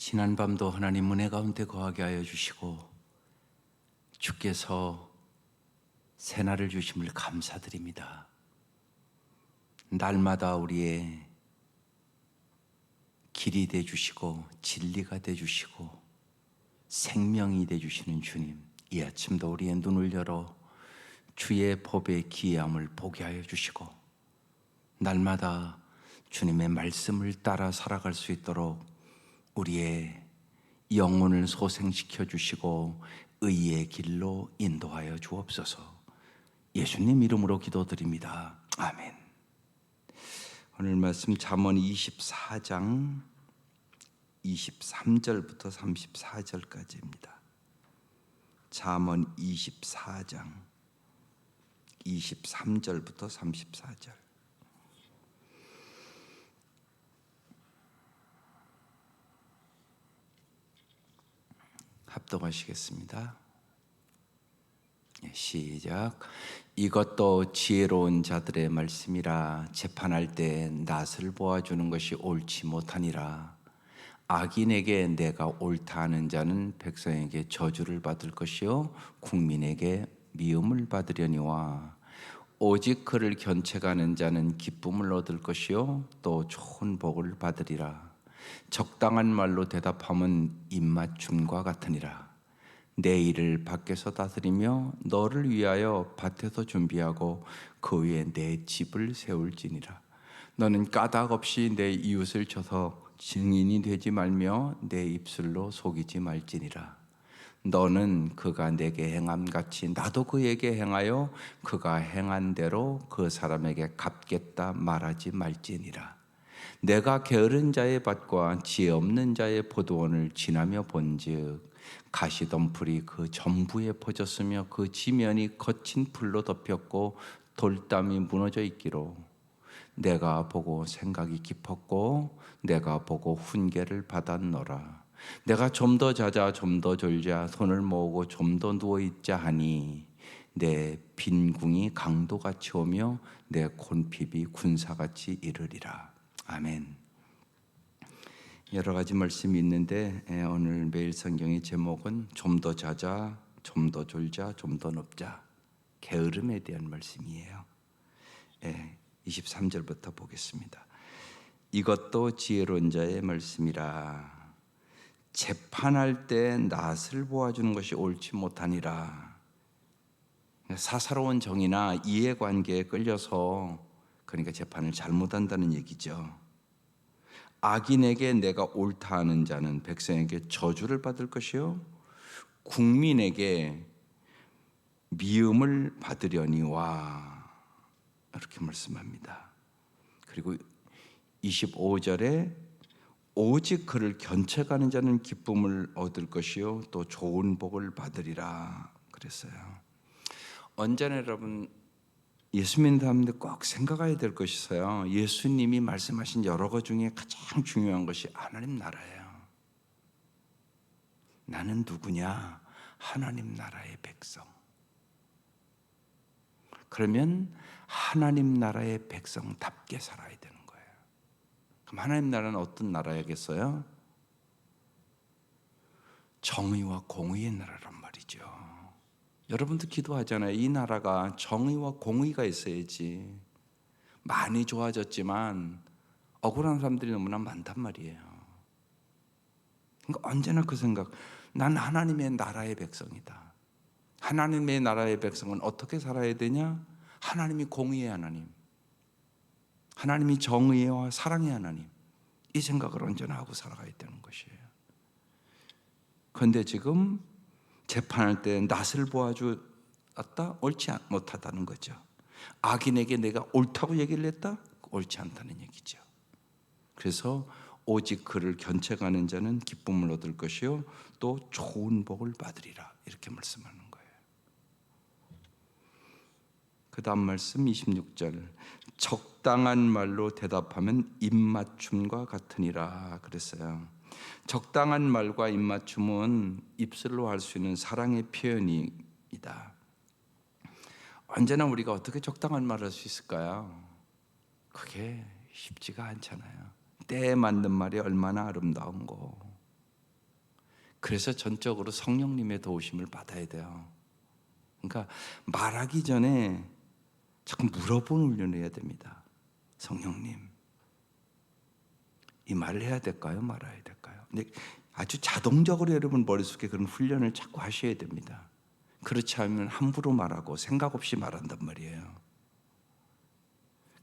지난밤도 하나님 은혜 가운데 거하게 하여 주시고 주께서 새날을 주심을 감사드립니다. 날마다 우리의 길이 돼 주시고 진리가 돼 주시고 생명이 돼 주시는 주님, 이 아침도 우리의 눈을 열어 주의 법의 기이함을 보게 하여 주시고 날마다 주님의 말씀을 따라 살아갈 수 있도록 우리의 영혼을 소생시켜 주시고 의의 길로 인도하여 주옵소서. 예수님 이름으로 기도드립니다. 아멘. 오늘 말씀 잠언 24장 23절부터 34절까지입니다. 잠언 24장 23절부터 34절. 합독하시겠습니다. 시작. 이것도 지혜로운 자들의 말씀이라. 재판할 때 낯을 보아주는 것이 옳지 못하니라. 악인에게 내가 옳다 하는 자는 백성에게 저주를 받을 것이요 국민에게 미움을 받으려니와. 오직 그를 견책하는 자는 기쁨을 얻을 것이요 또 좋은 복을 받으리라. 적당한 말로 대답함은 입맞춤과 같으니라. 내 일을 밖에서 다스리며 너를 위하여 밭에서 준비하고 그 위에 내 집을 세울지니라. 너는 까닭 없이 내 이웃을 쳐서 증인이 되지 말며 내 입술로 속이지 말지니라. 너는 그가 내게 행함같이 나도 그에게 행하여 그가 행한 대로 그 사람에게 갚겠다 말하지 말지니라. 내가 게으른 자의 밭과 지혜 없는 자의 포도원을 지나며 본즉 가시덤불이 그 전부에 퍼졌으며 그 지면이 거친 풀로 덮였고 돌담이 무너져 있기로. 내가 보고 생각이 깊었고 내가 보고 훈계를 받았노라. 내가 좀 더 자자 좀 더 졸자 손을 모으고 좀 더 누워있자 하니 내 빈궁이 강도같이 오며 내 곤핍이 군사같이 이르리라. 아멘. 여러 가지 말씀이 있는데 오늘 매일 성경의 제목은 좀 더 자자, 좀 더 졸자, 좀 더 눕자. 게으름에 대한 말씀이에요. 23절부터 보겠습니다. 이것도 지혜로운 자의 말씀이라. 재판할 때 낯을 보아주는 것이 옳지 못하니라. 사사로운 정의나 이해관계에 끌려서 그러니까 재판을 잘못한다는 얘기죠. 악인에게 내가 옳다 하는 자는 백성에게 저주를 받을 것이요 국민에게 미움을 받으려니와. 이렇게 말씀합니다. 그리고 25절에 오직 그를 견책하는 자는 기쁨을 얻을 것이요 또 좋은 복을 받으리라 그랬어요. 언제나 여러분 예수 믿는 사람들 꼭 생각해야 될 것이 있어요. 예수님이 말씀하신 여러 것 중에 가장 중요한 것이 하나님 나라예요. 나는 누구냐? 하나님 나라의 백성. 그러면 하나님 나라의 백성답게 살아야 되는 거예요. 그럼 하나님 나라는 어떤 나라야겠어요? 정의와 공의의 나라란 말이죠. 여러분도 기도하잖아요. 이 나라가 정의와 공의가 있어야지. 많이 좋아졌지만 억울한 사람들이 너무나 많단 말이에요. 그러니까 언제나 그 생각, 난 하나님의 나라의 백성이다. 하나님의 나라의 백성은 어떻게 살아야 되냐? 하나님이 공의의 하나님, 하나님이 정의와 사랑의 하나님, 이 생각을 언제나 하고 살아가야 되는 것이에요. 그런데 지금 재판할 때 낯을 보아주었다? 옳지 못하다는 거죠. 악인에게 내가 옳다고 얘기를 했다? 옳지 않다는 얘기죠. 그래서 오직 그를 견책하는 자는 기쁨을 얻을 것이요 또 좋은 복을 받으리라 이렇게 말씀하는 거예요. 그 다음 말씀 26절. 적당한 말로 대답하면 입맞춤과 같으니라 그랬어요. 적당한 말과 입맞춤은 입술로 할 수 있는 사랑의 표현이다. 언제나 우리가 어떻게 적당한 말을 할 수 있을까요? 그게 쉽지가 않잖아요. 때에 맞는 말이 얼마나 아름다운 거. 그래서 전적으로 성령님의 도우심을 받아야 돼요. 그러니까 말하기 전에 자꾸 물어보는 훈련을 해야 됩니다. 성령님, 이 말을 해야 될까요? 말아야 될까요? 근데 아주 자동적으로 여러분 머릿속에 그런 훈련을 자꾸 하셔야 됩니다. 그렇지 않으면 함부로 말하고 생각 없이 말한단 말이에요.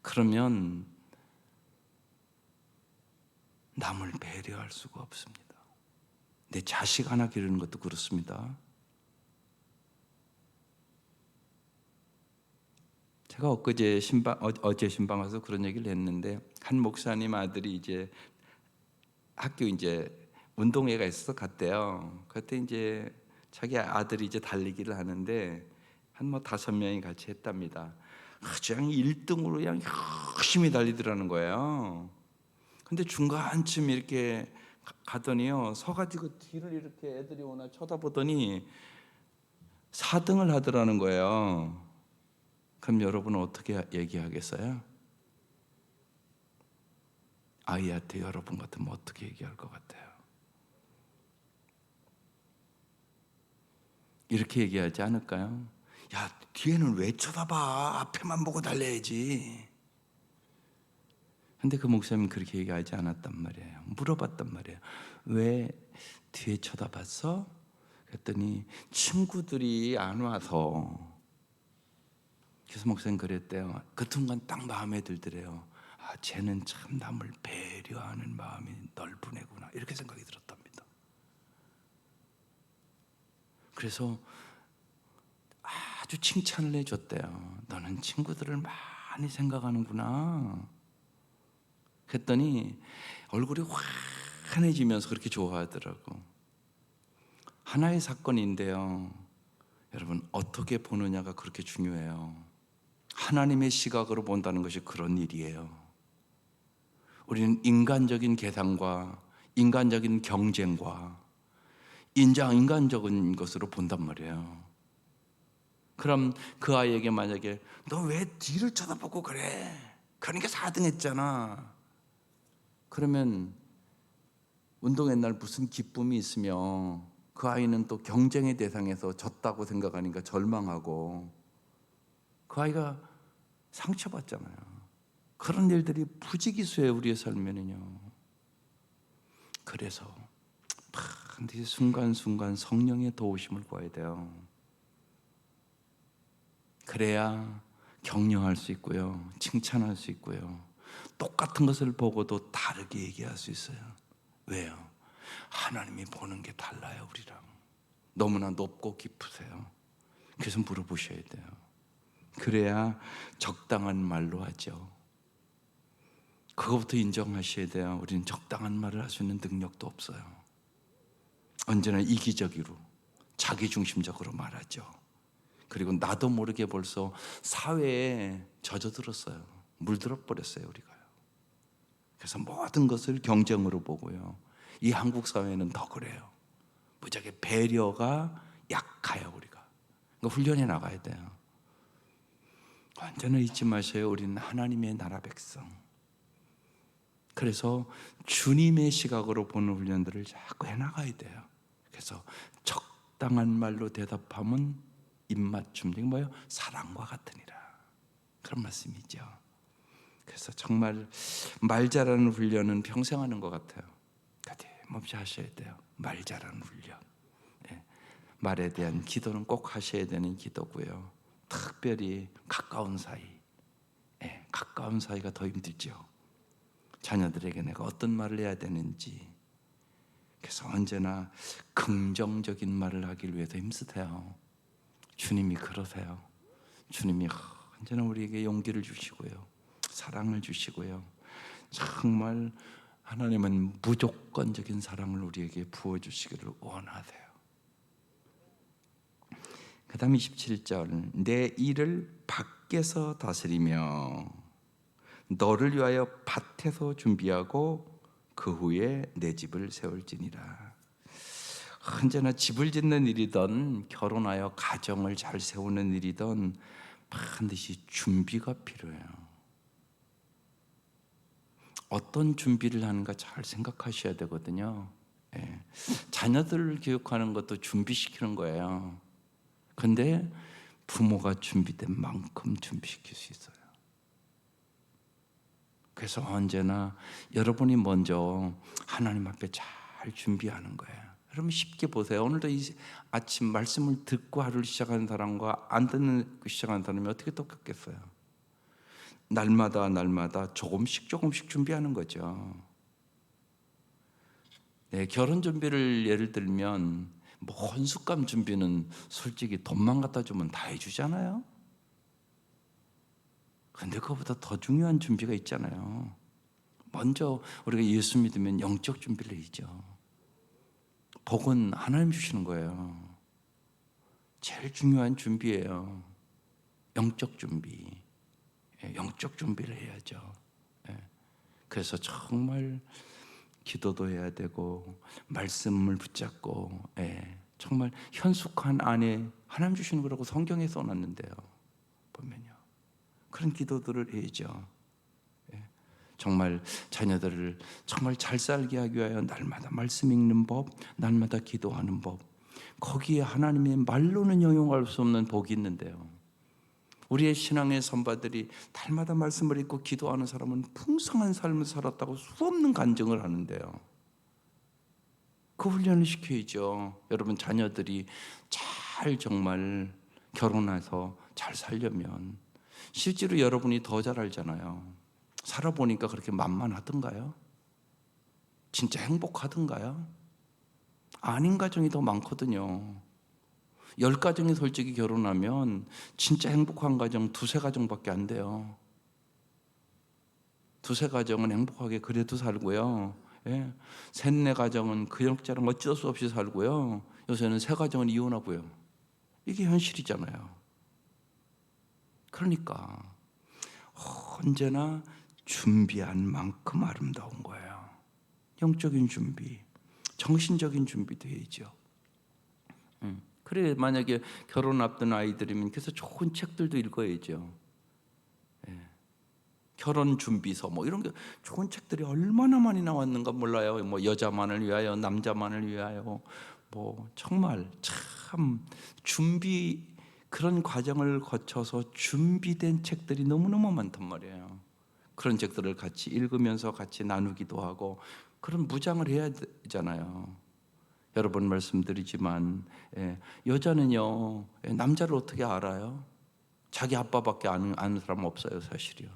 그러면 남을 배려할 수가 없습니다. 내 자식 하나 기르는 것도 그렇습니다. 제가 어제 신방 와서 그런 얘기를 했는데, 한 목사님 아들이 이제 학교 이제 운동회가 있어서 갔대요. 그때 이제 자기 아들이 이제 달리기를 하는데 한 5명이 같이 했답니다. 아주 그냥 1등으로 그냥 열심히 달리더라는 거예요. 근데 중간쯤 이렇게 가더니요, 서가지고 뒤를 이렇게 애들이 오나 쳐다보더니 4등을 하더라는 거예요. 그럼 여러분은 어떻게 얘기하겠어요? 아이한테 여러분 같으면 어떻게 얘기할 것 같아요? 이렇게 얘기하지 않을까요? 야, 뒤에는 왜 쳐다봐? 앞에만 보고 달려야지. 근데 그 목사님은 그렇게 얘기하지 않았단 말이에요. 물어봤단 말이에요. 왜 뒤에 쳐다봤어? 그랬더니 친구들이 안 와서. 그래서 목사님 그랬대요. 그 순간 딱 마음에 들더래요. 아, 쟤는 참 남을 배려하는 마음이 넓은 애구나, 이렇게 생각이 들었답니다. 그래서 아주 칭찬을 해줬대요. 너는 친구들을 많이 생각하는구나. 그랬더니 얼굴이 환해지면서 그렇게 좋아하더라고. 하나의 사건인데요, 여러분, 어떻게 보느냐가 그렇게 중요해요. 하나님의 시각으로 본다는 것이 그런 일이에요. 우리는 인간적인 계산과 인간적인 경쟁과 인간적인 것으로 본단 말이에요. 그럼 그 아이에게 만약에 너 왜 뒤를 쳐다보고 그래? 그러니까 4등 했잖아. 그러면 운동회 날 무슨 기쁨이 있으며 그 아이는 또 경쟁의 대상에서 졌다고 생각하니까 절망하고 그 아이가 상처받잖아요. 그런 일들이 부지기수예요, 우리의 삶에는요. 그래서 반드시 순간순간 성령의 도우심을 구해야 돼요. 그래야 격려할 수 있고요, 칭찬할 수 있고요, 똑같은 것을 보고도 다르게 얘기할 수 있어요. 왜요? 하나님이 보는 게 달라요, 우리랑. 너무나 높고 깊으세요. 그래서 물어보셔야 돼요. 그래야 적당한 말로 하죠. 그것부터 인정하셔야 돼요. 우리는 적당한 말을 할 수 있는 능력도 없어요. 언제나 이기적으로, 자기중심적으로 말하죠. 그리고 나도 모르게 벌써 사회에 젖어들었어요. 물들어 버렸어요, 우리가요. 그래서 모든 것을 경쟁으로 보고요. 이 한국 사회는 더 그래요. 무지하게 배려가 약해요, 우리가. 그러니까 훈련해 나가야 돼요. 언제나 잊지 마세요. 우리는 하나님의 나라 백성. 그래서 주님의 시각으로 보는 훈련들을 자꾸 해나가야 돼요. 그래서 적당한 말로 대답하면 입맞춤, 이게 뭐예요? 사랑과 같으니라, 그런 말씀이죠. 그래서 정말 말 잘하는 훈련은 평생 하는 것 같아요. 가끔없이 하셔야 돼요. 말 잘하는 훈련. 말에 대한 기도는 꼭 하셔야 되는 기도고요. 특별히 가까운 사이, 가까운 사이가 더 힘들죠. 자녀들에게 내가 어떤 말을 해야 되는지. 그래서 언제나 긍정적인 말을 하길 위해서 힘쓰세요. 주님이 그러세요. 주님이 언제나 우리에게 용기를 주시고요, 사랑을 주시고요. 정말 하나님은 무조건적인 사랑을 우리에게 부어주시기를 원하세요. 그 다음 27절, 내 일을 밖에서 다스리며 너를 위하여 밭에서 준비하고 그 후에 내 집을 세울지니라. 언제나 집을 짓는 일이든 결혼하여 가정을 잘 세우는 일이든 반드시 준비가 필요해요. 어떤 준비를 하는가 잘 생각하셔야 되거든요. 자녀들을 교육하는 것도 준비시키는 거예요. 근데 부모가 준비된 만큼 준비시킬 수 있어요. 그래서 언제나 여러분이 먼저 하나님 앞에 잘 준비하는 거예요. 여러분 쉽게 보세요. 오늘도 이 아침 말씀을 듣고 하루를 시작하는 사람과 안 듣는 시작하는 사람이 어떻게 똑같겠어요? 날마다 조금씩 준비하는 거죠. 네, 결혼 준비를 예를 들면 뭐 혼숙감 준비는 솔직히 돈만 갖다 주면 다 해주잖아요. 근데 그거보다 더 중요한 준비가 있잖아요. 먼저 우리가 예수 믿으면 영적 준비를 해야죠. 복은 하나님 주시는 거예요. 제일 중요한 준비예요. 영적 준비. 영적 준비를 해야죠. 그래서 정말 기도도 해야 되고 말씀을 붙잡고 정말 현숙한 안에 하나님 주시는 거라고 성경에 써놨는데요. 보면요. 그런 기도들을 해야죠. 정말 자녀들을 정말 잘 살게 하기 위하여 날마다 말씀 읽는 법, 날마다 기도하는 법, 거기에 하나님의 말로는 형용할 수 없는 복이 있는데요. 우리의 신앙의 선바들이 날마다 말씀을 읽고 기도하는 사람은 풍성한 삶을 살았다고 수없는 간증을 하는데요. 그 훈련을 시켜야죠. 여러분 자녀들이 잘 정말 결혼해서 잘 살려면 실제로 여러분이 더 잘 알잖아요. 살아보니까 그렇게 만만하던가요? 진짜 행복하던가요? 아닌 가정이 더 많거든요. 10가정이 솔직히 결혼하면 진짜 행복한 가정 2-3가정밖에 안 돼요. 2-3가정은 행복하게 그래도 살고요. 3-4가정은 그럭저럭 어쩔 수 없이 살고요. 요새는 3가정은 이혼하고요. 이게 현실이잖아요. 그러니까 언제나 준비한 만큼 아름다운 거예요. 영적인 준비, 정신적인 준비도 해야죠. 그래 만약에 결혼 앞둔 아이들이면 그래서 좋은 책들도 읽어야죠. 결혼 준비서 뭐 이런 게 좋은 책들이 얼마나 많이 나왔는가 몰라요. 뭐 여자만을 위하여, 남자만을 위하여, 뭐 정말 참 준비 그런 과정을 거쳐서 준비된 책들이 너무너무 많단 말이에요. 그런 책들을 같이 읽으면서 같이 나누기도 하고 그런 무장을 해야 되잖아요. 여러 번 말씀드리지만 여자는요 남자를 어떻게 알아요? 자기 아빠밖에 아는 사람은 없어요. 사실이요.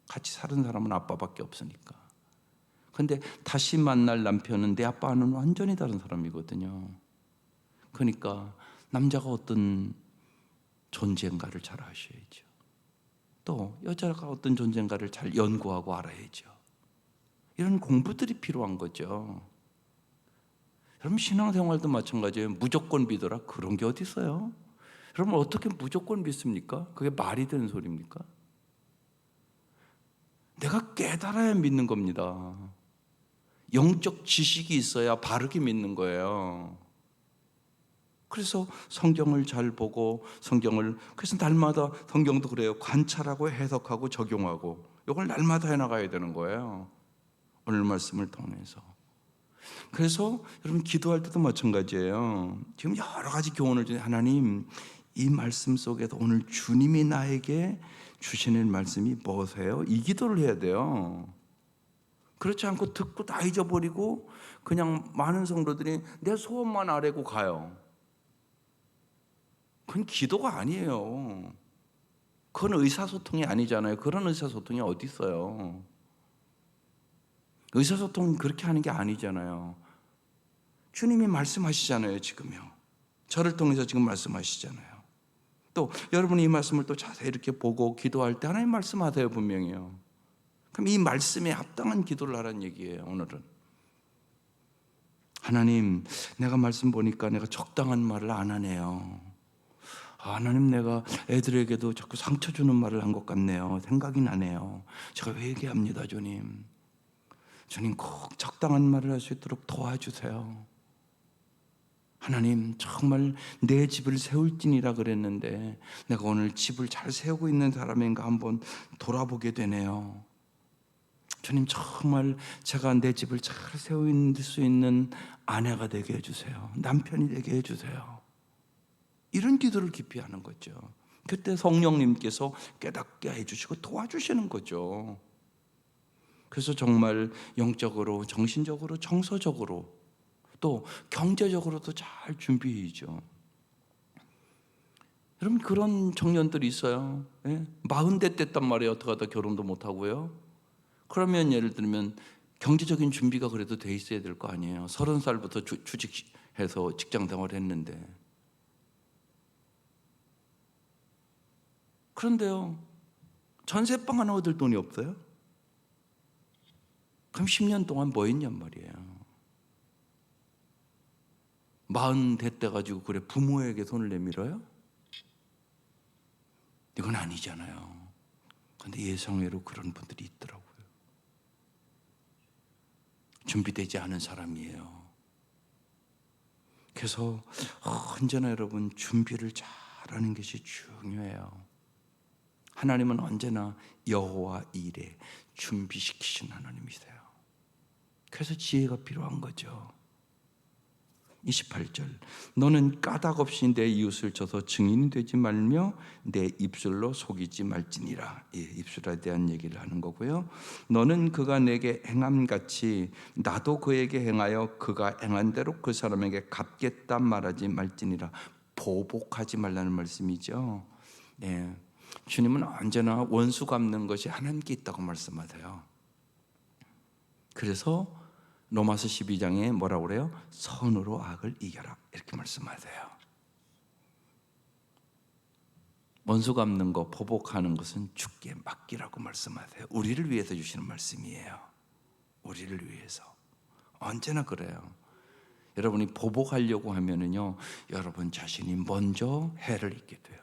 같이 사는 사람은 아빠밖에 없으니까. 근데 다시 만날 남편은 내 아빠는 완전히 다른 사람이거든요. 그러니까 남자가 어떤 존재인가를 잘 아셔야죠. 또 여자가 어떤 존재인가를 잘 연구하고 알아야죠. 이런 공부들이 필요한 거죠. 여러분 신앙생활도 마찬가지예요. 무조건 믿어라 그런 게 어디 있어요? 여러분 어떻게 무조건 믿습니까? 그게 말이 되는 소리입니까? 내가 깨달아야 믿는 겁니다. 영적 지식이 있어야 바르게 믿는 거예요. 그래서 성경을 잘 보고 그래서 날마다 성경도 그래요. 관찰하고 해석하고 적용하고 이걸 날마다 해나가야 되는 거예요. 오늘 말씀을 통해서. 그래서 여러분 기도할 때도 마찬가지예요. 지금 여러 가지 교훈을 주는 하나님 이 말씀 속에서 오늘 주님이 나에게 주시는 말씀이 뭐세요? 이 기도를 해야 돼요. 그렇지 않고 듣고 다 잊어버리고 그냥 많은 성도들이 내 소원만 아뢰고 가요. 그건 기도가 아니에요. 그건 의사소통이 아니잖아요. 그런 의사소통이 어디 있어요? 의사소통은 그렇게 하는 게 아니잖아요. 주님이 말씀하시잖아요, 지금요. 저를 통해서 지금 말씀하시잖아요. 또 여러분이 이 말씀을 또 자세히 이렇게 보고 기도할 때 하나님 말씀하세요, 분명히요. 그럼 이 말씀에 합당한 기도를 하라는 얘기예요, 오늘은. 하나님, 내가 말씀 보니까 내가 적당한 말을 안 하네요. 하나님, 내가 애들에게도 자꾸 상처 주는 말을 한 것 같네요. 생각이 나네요. 제가 회개합니다, 주님. 주님 꼭 적당한 말을 할 수 있도록 도와주세요. 하나님 정말 내 집을 세울지니라 그랬는데 내가 오늘 집을 잘 세우고 있는 사람인가 한번 돌아보게 되네요. 주님, 정말 제가 내 집을 잘 세울 수 있는 아내가 되게 해주세요. 남편이 되게 해주세요. 이런 기도를 깊이 하는 거죠. 그때 성령님께서 깨닫게 해주시고 도와주시는 거죠. 그래서 정말 영적으로, 정신적으로, 정서적으로, 또 경제적으로도 잘 준비해야죠. 여러분, 그런 청년들이 있어요. 40대 됐단 말이에요. 어떻게 하다 결혼도 못하고요. 그러면 예를 들면 경제적인 준비가 그래도 돼 있어야 될 거 아니에요. 30살부터 취직해서 직장 생활을 했는데. 그런데요, 전세방 하나 얻을 돈이 없어요? 그럼 10년 동안 뭐 했냔 말이에요. 40 됐대 가지고 그래 부모에게 손을 내밀어요? 이건 아니잖아요. 그런데 예상외로 그런 분들이 있더라고요. 준비되지 않은 사람이에요. 그래서 언제나 여러분 준비를 잘하는 것이 중요해요. 하나님은 언제나 여호와 일에 준비시키신 하나님이세요. 그래서 지혜가 필요한 거죠. 28절, 너는 까닭 없이 내 이웃을 쳐서 증인이 되지 말며 내 입술로 속이지 말지니라. 입술에 대한 얘기를 하는 거고요. 너는 그가 내게 행함같이 나도 그에게 행하여 그가 행한 대로 그 사람에게 갚겠다 말하지 말지니라. 보복하지 말라는 말씀이죠. 주님은 언제나 원수 갚는 것이 하나님께 있다고 말씀하세요. 그래서 로마서 12장에 뭐라고 그래요? 선으로 악을 이겨라, 이렇게 말씀하세요. 원수 갚는 거, 보복하는 것은 주께 맡기라고 말씀하세요. 우리를 위해서 주시는 말씀이에요. 우리를 위해서. 언제나 그래요. 여러분이 보복하려고 하면은요, 여러분 자신이 먼저 해를 입게 돼요.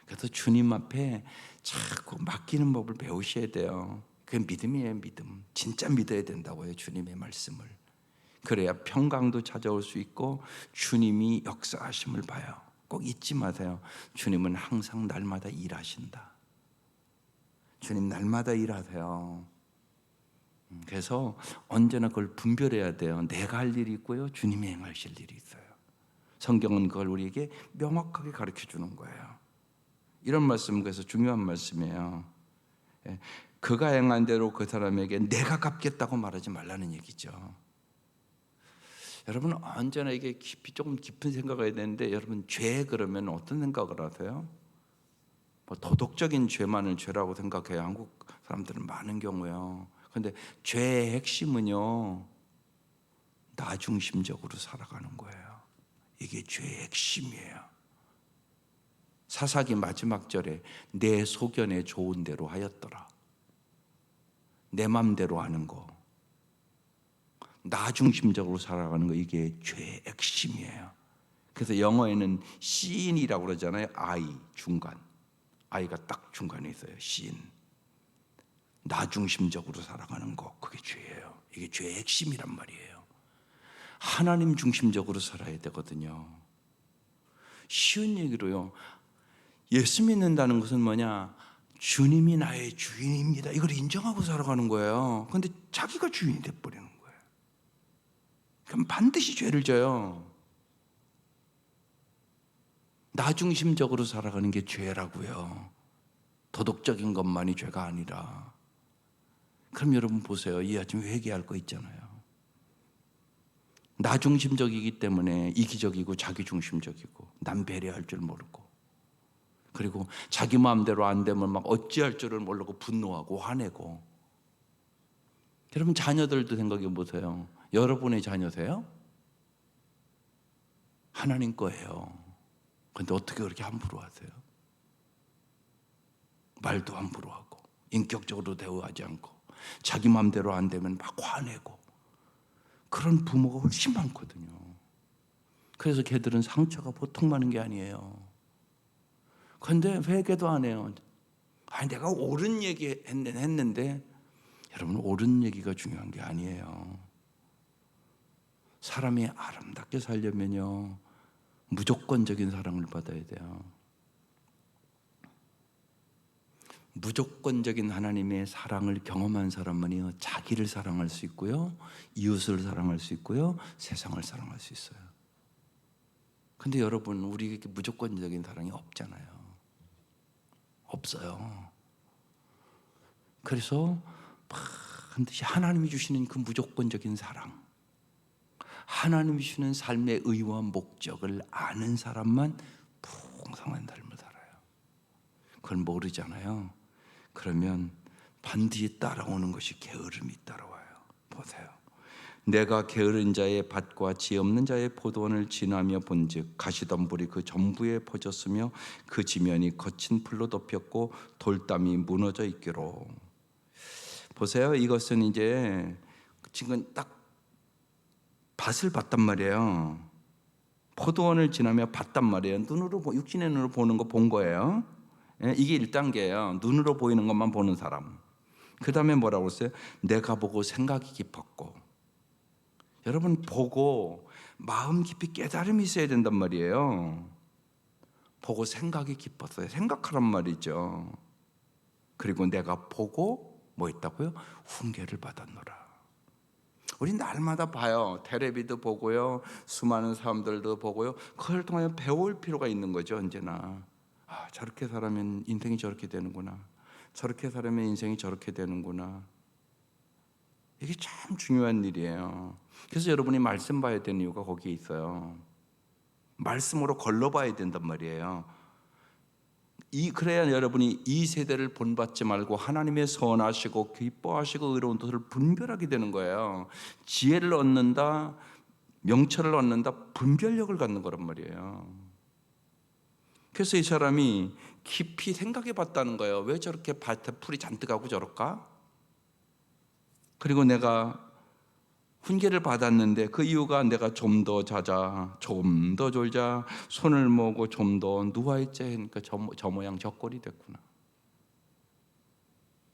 그래서 주님 앞에 자꾸 맡기는 법을 배우셔야 돼요. 그게 믿음이에요, 믿음. 진짜 믿어야 된다고요, 주님의 말씀을. 그래야 평강도 찾아올 수 있고 주님이 역사하심을 봐요. 꼭 잊지 마세요. 주님은 항상 날마다 일하신다. 주님 날마다 일하세요. 그래서 언제나 그걸 분별해야 돼요. 내가 할 일이 있고요, 주님이 행하실 일이 있어요. 성경은 그걸 우리에게 명확하게 가르쳐 주는 거예요. 이런 말씀은 그래서 중요한 말씀이에요. 그가 행한 대로 그 사람에게 내가 갚겠다고 말하지 말라는 얘기죠. 여러분 언제나 이게 조금 깊은 생각을 해야 되는데, 여러분 죄 그러면 어떤 생각을 하세요? 뭐 도덕적인 죄만을 죄라고 생각해요. 한국 사람들은 많은 경우요. 그런데 죄의 핵심은요, 나 중심적으로 살아가는 거예요. 이게 죄의 핵심이에요. 사사기 마지막 절에 내 소견에 좋은 대로 하였더라. 내 맘대로 하는 거, 나 중심적으로 살아가는 거, 이게 죄의 핵심이에요. 그래서 영어에는 sin이라고 그러잖아요. I, 중간. I가 딱 중간에 있어요. sin. 나 중심적으로 살아가는 거, 그게 죄예요. 이게 죄의 핵심이란 말이에요. 하나님 중심적으로 살아야 되거든요. 쉬운 얘기로요, 예수 믿는다는 것은 뭐냐? 주님이 나의 주인입니다, 이걸 인정하고 살아가는 거예요. 그런데 자기가 주인이 돼버리는 거예요. 그럼 반드시 죄를 져요. 나 중심적으로 살아가는 게 죄라고요. 도덕적인 것만이 죄가 아니라. 그럼 여러분 보세요. 이 아침 회개할 거 있잖아요. 나 중심적이기 때문에 이기적이고 자기 중심적이고 남 배려할 줄 모르고, 그리고 자기 마음대로 안 되면 막 어찌할 줄을 모르고 분노하고 화내고. 여러분 자녀들도 생각해 보세요. 여러분의 자녀세요? 하나님 거예요. 그런데 어떻게 그렇게 함부로 하세요? 말도 함부로 하고 인격적으로 대우하지 않고 자기 마음대로 안 되면 막 화내고, 그런 부모가 훨씬 많거든요. 그래서 걔들은 상처가 보통 많은 게 아니에요. 그런데 회개도 안 해요. 아니 내가 옳은 얘기 했는데, 여러분 옳은 얘기가 중요한 게 아니에요. 사람이 아름답게 살려면요, 무조건적인 사랑을 받아야 돼요. 무조건적인 하나님의 사랑을 경험한 사람만이 자기를 사랑할 수 있고요, 이웃을 사랑할 수 있고요, 세상을 사랑할 수 있어요. 근데 여러분, 우리에게 무조건적인 사랑이 없잖아요. 없어요. 그래서 반드시 하나님이 주시는 그 무조건적인 사랑, 하나님이 주시는 삶의 의와 목적을 아는 사람만 풍성한 삶을 살아요. 그걸 모르잖아요. 그러면 반드시 따라오는 것이 게으름이 따라와요. 보세요. 내가 게으른 자의 밭과 지혜 없는 자의 포도원을 지나며 본즉 가시덤불이 그 전부에 퍼졌으며 그 지면이 거친 풀로 덮였고 돌담이 무너져 있기로. 보세요. 이것은 이제 지금 딱 밭을 봤단 말이에요. 포도원을 지나며 봤단 말이에요. 육신의 눈으로 보는 거 본 거예요. 이게 1단계예요. 눈으로 보이는 것만 보는 사람. 그 다음에 뭐라고 했어요? 내가 보고 생각이 깊었고. 여러분, 보고 마음 깊이 깨달음이 있어야 된단 말이에요. 보고 생각이 깊었어요. 생각하란 말이죠. 그리고 내가 보고 뭐 했다고요? 훈계를 받았노라. 우리 날마다 봐요. 텔레비도 보고요, 수많은 사람들도 보고요. 그걸 통해 배울 필요가 있는 거죠. 언제나 저렇게 살면 인생이 저렇게 되는구나, 저렇게 살면 인생이 저렇게 되는구나. 이게 참 중요한 일이에요. 그래서 여러분이 말씀 봐야 되는 이유가 거기에 있어요. 말씀으로 걸러봐야 된단 말이에요. 그래야 여러분이 이 세대를 본받지 말고 하나님의 선하시고 기뻐하시고 의로운 뜻을 분별하게 되는 거예요. 지혜를 얻는다, 명철을 얻는다, 분별력을 갖는 거란 말이에요. 그래서 이 사람이 깊이 생각해 봤다는 거예요. 왜 저렇게 밭에 풀이 잔뜩 하고 저럴까? 그리고 내가 훈계를 받았는데 그 이유가 내가 좀 더 자자, 좀 더 졸자, 손을 모으고 좀 더 누워있자 하니까 저 모양 저 꼴이 됐구나.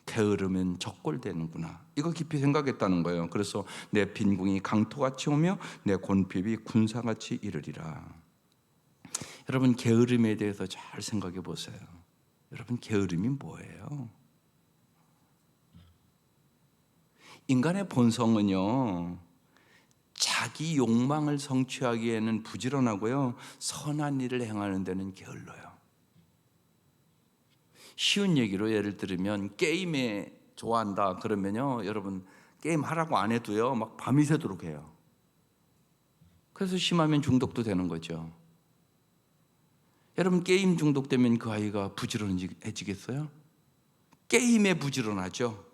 게으르면 저 꼴 되는구나. 이거 깊이 생각했다는 거예요. 그래서 내 빈궁이 강토같이 오며 내 곤핍이 군사같이 이르리라. 여러분, 게으름에 대해서 잘 생각해 보세요. 여러분, 게으름이 뭐예요? 인간의 본성은요, 자기 욕망을 성취하기에는 부지런하고요, 선한 일을 행하는 데는 게을러요. 쉬운 얘기로 예를 들면, 게임에 좋아한다 그러면요, 여러분, 게임 하라고 안 해도요 막 밤이 새도록 해요. 그래서 심하면 중독도 되는 거죠. 여러분, 게임 중독되면 그 아이가 부지런해지겠어요? 게임에 부지런하죠.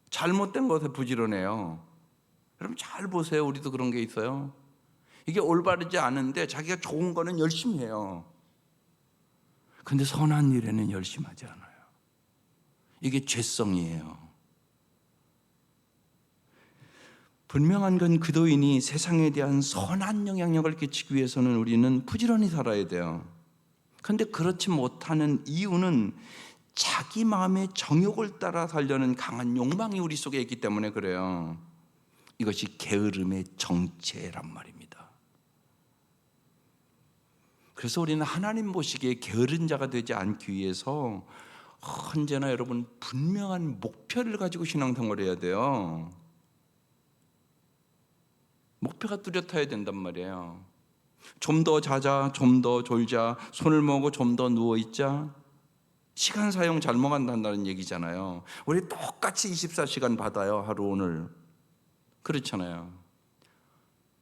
잘못된 것에 부지런해요. 여러분, 잘 보세요. 우리도 그런 게 있어요. 이게 올바르지 않은데 자기가 좋은 거는 열심히 해요. 근데 선한 일에는 열심히 하지 않아요. 이게 죄성이에요. 분명한 건 그도인이 세상에 대한 선한 영향력을 끼치기 위해서는 우리는 부지런히 살아야 돼요. 그런데 그렇지 못하는 이유는 자기 마음의 정욕을 따라 살려는 강한 욕망이 우리 속에 있기 때문에 그래요. 이것이 게으름의 정체란 말입니다. 그래서 우리는 하나님 보시기에 게으른 자가 되지 않기 위해서 언제나 여러분 분명한 목표를 가지고 신앙생활을 해야 돼요. 목표가 뚜렷해야 된단 말이에요. 좀 더 자자, 좀 더 졸자, 손을 모으고 좀 더 누워있자. 시간 사용 잘못한다는 얘기잖아요. 우리 똑같이 24시간 받아요, 하루 오늘. 그렇잖아요.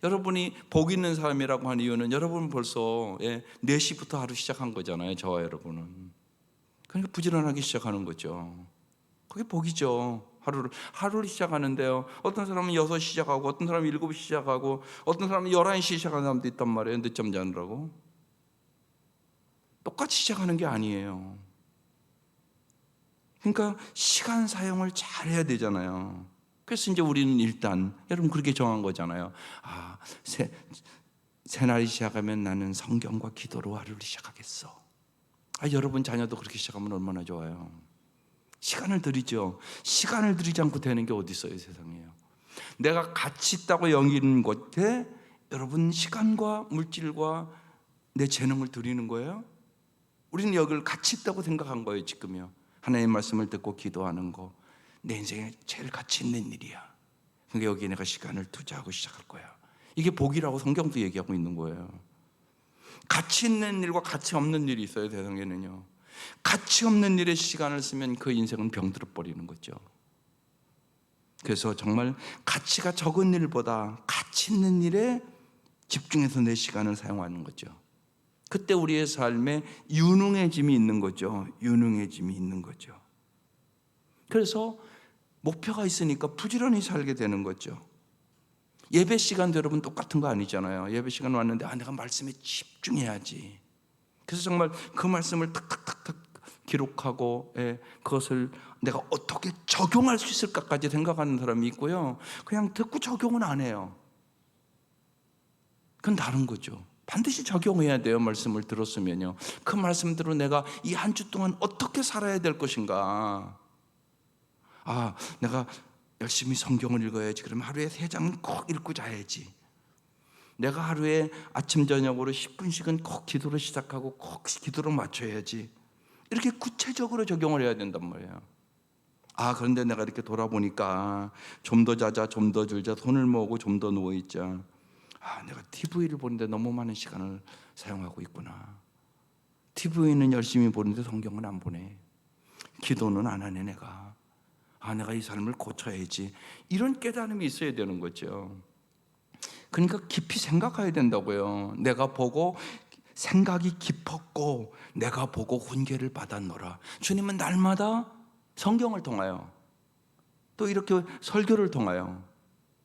여러분이 복 있는 사람이라고 하는 이유는 여러분 벌써 4시부터 하루 시작한 거잖아요, 저와 여러분은. 그러니까 부지런하게 시작하는 거죠. 그게 복이죠. 하루를 시작하는데요, 어떤 사람은 6시 시작하고 어떤 사람은 7시 시작하고 어떤 사람은 11시 시작하는 사람도 있단 말이에요. 늦잠 자느라고. 똑같이 시작하는 게 아니에요. 그러니까 시간 사용을 잘 해야 되잖아요. 그래서 이제 우리는 일단 여러분 그렇게 정한 거잖아요. 새날이 시작하면 나는 성경과 기도로 하루를 시작하겠어. 여러분 자녀도 그렇게 시작하면 얼마나 좋아요. 시간을 들이죠. 시간을 들이지 않고 되는 게 어디 있어요, 세상에요. 내가 가치 있다고 여기는 것에 여러분 시간과 물질과 내 재능을 들이는 거예요. 우리는 여기를 가치 있다고 생각한 거예요, 지금요. 하나님의 말씀을 듣고 기도하는 거 내 인생에 제일 가치 있는 일이야. 그러니까 여기에 내가 시간을 투자하고 시작할 거야. 이게 복이라고 성경도 얘기하고 있는 거예요. 가치 있는 일과 가치 없는 일이 있어요. 세상에는요. 가치 없는 일에 시간을 쓰면 그 인생은 병들어 버리는 거죠. 그래서 정말 가치가 적은 일보다 가치 있는 일에 집중해서 내 시간을 사용하는 거죠. 그때 우리의 삶에 유능해짐이 있는 거죠. 유능해짐이 있는 거죠. 그래서 목표가 있으니까 부지런히 살게 되는 거죠. 예배 시간도 여러분 똑같은 거 아니잖아요. 예배 시간 왔는데 내가 말씀에 집중해야지. 그래서 정말 그 말씀을 탁탁탁탁 기록하고 그것을 내가 어떻게 적용할 수 있을까까지 생각하는 사람이 있고요. 그냥 듣고 적용은 안 해요. 그건 다른 거죠. 반드시 적용해야 돼요. 말씀을 들었으면요. 그 말씀대로 내가 이 한 주 동안 어떻게 살아야 될 것인가. 내가 열심히 성경을 읽어야지. 그러면 하루에 3장은 꼭 읽고 자야지. 내가 하루에 아침 저녁으로 10분씩은 꼭 기도로 시작하고 꼭 기도로 맞춰야지. 이렇게 구체적으로 적용을 해야 된단 말이에요. 그런데 내가 이렇게 돌아보니까 좀 더 자자, 좀 더 줄자, 손을 모으고 좀 더 누워있자. 내가 TV를 보는데 너무 많은 시간을 사용하고 있구나. TV는 열심히 보는데 성경은 안 보네. 기도는 안 하네 내가. 내가 이 삶을 고쳐야지. 이런 깨달음이 있어야 되는 거죠. 그러니까 깊이 생각해야 된다고요. 내가 보고 생각이 깊었고 내가 보고 훈계를 받았노라. 주님은 날마다 성경을 통하여 또 이렇게 설교를 통하여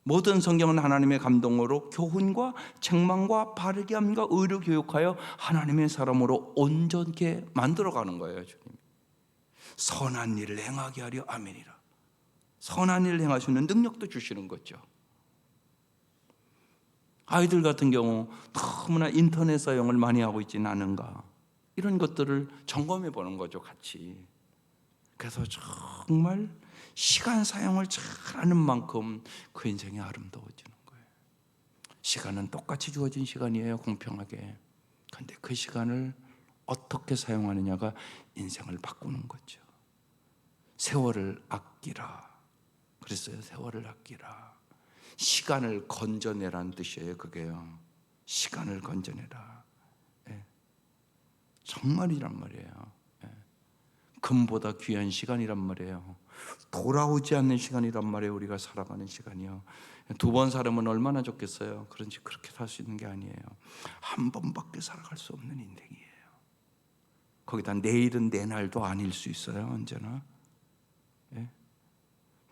모든 성경은 하나님의 감동으로 교훈과 책망과 바르게 함과 의로 교육하여 하나님의 사람으로 온전케 만들어가는 거예요. 주님 선한 일을 행하게 하려. 아멘이라. 선한 일을 행하시는 능력도 주시는 거죠. 아이들 같은 경우 너무나 인터넷 사용을 많이 하고 있지는 않은가, 이런 것들을 점검해 보는 거죠, 같이. 그래서 정말 시간 사용을 잘하는 만큼 그 인생이 아름다워지는 거예요. 시간은 똑같이 주어진 시간이에요, 공평하게. 그런데 그 시간을 어떻게 사용하느냐가 인생을 바꾸는 거죠. 세월을 아끼라 그랬어요. 세월을 아끼라. 시간을 건져내라는 뜻이에요. 그게요. 시간을 건져내라. 정말이란 말이에요. 금보다 귀한 시간이란 말이에요. 돌아오지 않는 시간이란 말이에요. 우리가 살아가는 시간이요. 2번 살으면 얼마나 좋겠어요. 그런지 그렇게 살 수 있는 게 아니에요. 한 번밖에 살아갈 수 없는 인생이에요. 거기다 내일은 내 날도 아닐 수 있어요. 언제나.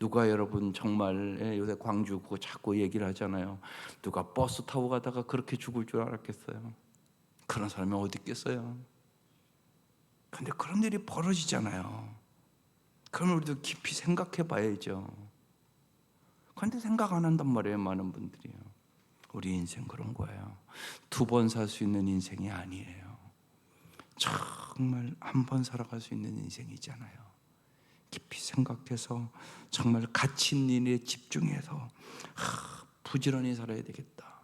누가 여러분 정말 요새 광주 그거 자꾸 얘기를 하잖아요. 누가 버스 타고 가다가 그렇게 죽을 줄 알았겠어요? 그런 사람이 어디 있겠어요? 근데 그런 일이 벌어지잖아요. 그러면 우리도 깊이 생각해 봐야죠. 그런데 생각 안 한단 말이에요, 많은 분들이요. 우리 인생 그런 거예요. 2번 살 수 있는 인생이 아니에요. 정말 한 번 살아갈 수 있는 인생이잖아요. 깊이 생각해서 정말 가치 있는 일에 집중해서 부지런히 살아야 되겠다.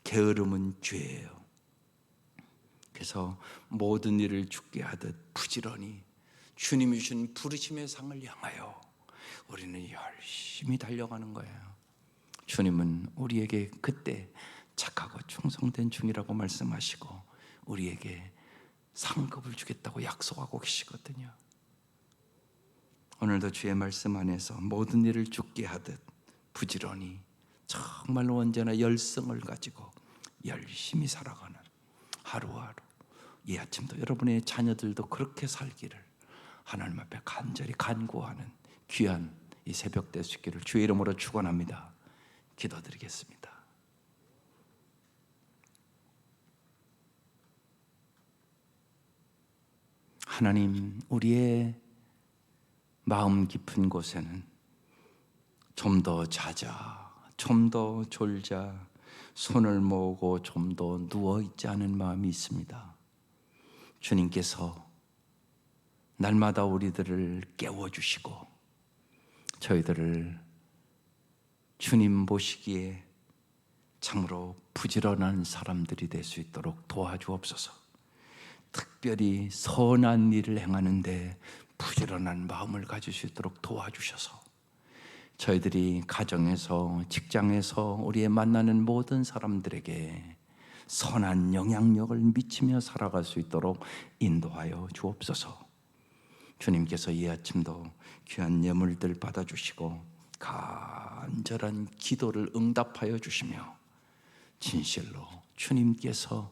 게으름은 죄예요. 그래서 모든 일을 주께 하듯 부지런히 주님이 주신 부르심의 상을 향하여 우리는 열심히 달려가는 거예요. 주님은 우리에게 그때 착하고 충성된 중이라고 말씀하시고 우리에게 상급을 주겠다고 약속하고 계시거든요. 오늘도 주의 말씀 안에서 모든 일을 주께 하듯 부지런히 정말로 언제나 열성을 가지고 열심히 살아가는 하루하루, 이 아침도 여러분의 자녀들도 그렇게 살기를 하나님 앞에 간절히 간구하는 귀한 이 새벽 될 수 있기를 주의 이름으로 축원합니다. 기도드리겠습니다. 하나님, 우리의 마음 깊은 곳에는 좀 더 자자, 좀 더 졸자, 손을 모으고 좀 더 누워있지 않은 마음이 있습니다. 주님께서 날마다 우리들을 깨워주시고 저희들을 주님 보시기에 참으로 부지런한 사람들이 될 수 있도록 도와주옵소서. 특별히 선한 일을 행하는데 부지런한 마음을 가질 수 있도록 도와주셔서 저희들이 가정에서, 직장에서, 우리의 만나는 모든 사람들에게 선한 영향력을 미치며 살아갈 수 있도록 인도하여 주옵소서. 주님께서 이 아침도 귀한 예물들 받아주시고 간절한 기도를 응답하여 주시며 진실로 주님께서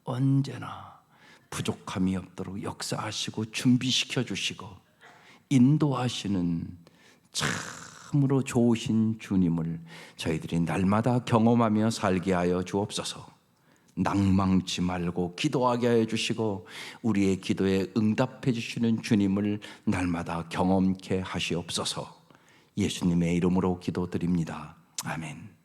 언제나 부족함이 없도록 역사하시고 준비시켜 주시고 인도하시는 참으로 좋으신 주님을 저희들이 날마다 경험하며 살게 하여 주옵소서. 낭망치 말고 기도하게 하여 주시고 우리의 기도에 응답해 주시는 주님을 날마다 경험케 하시옵소서. 예수님의 이름으로 기도드립니다. 아멘.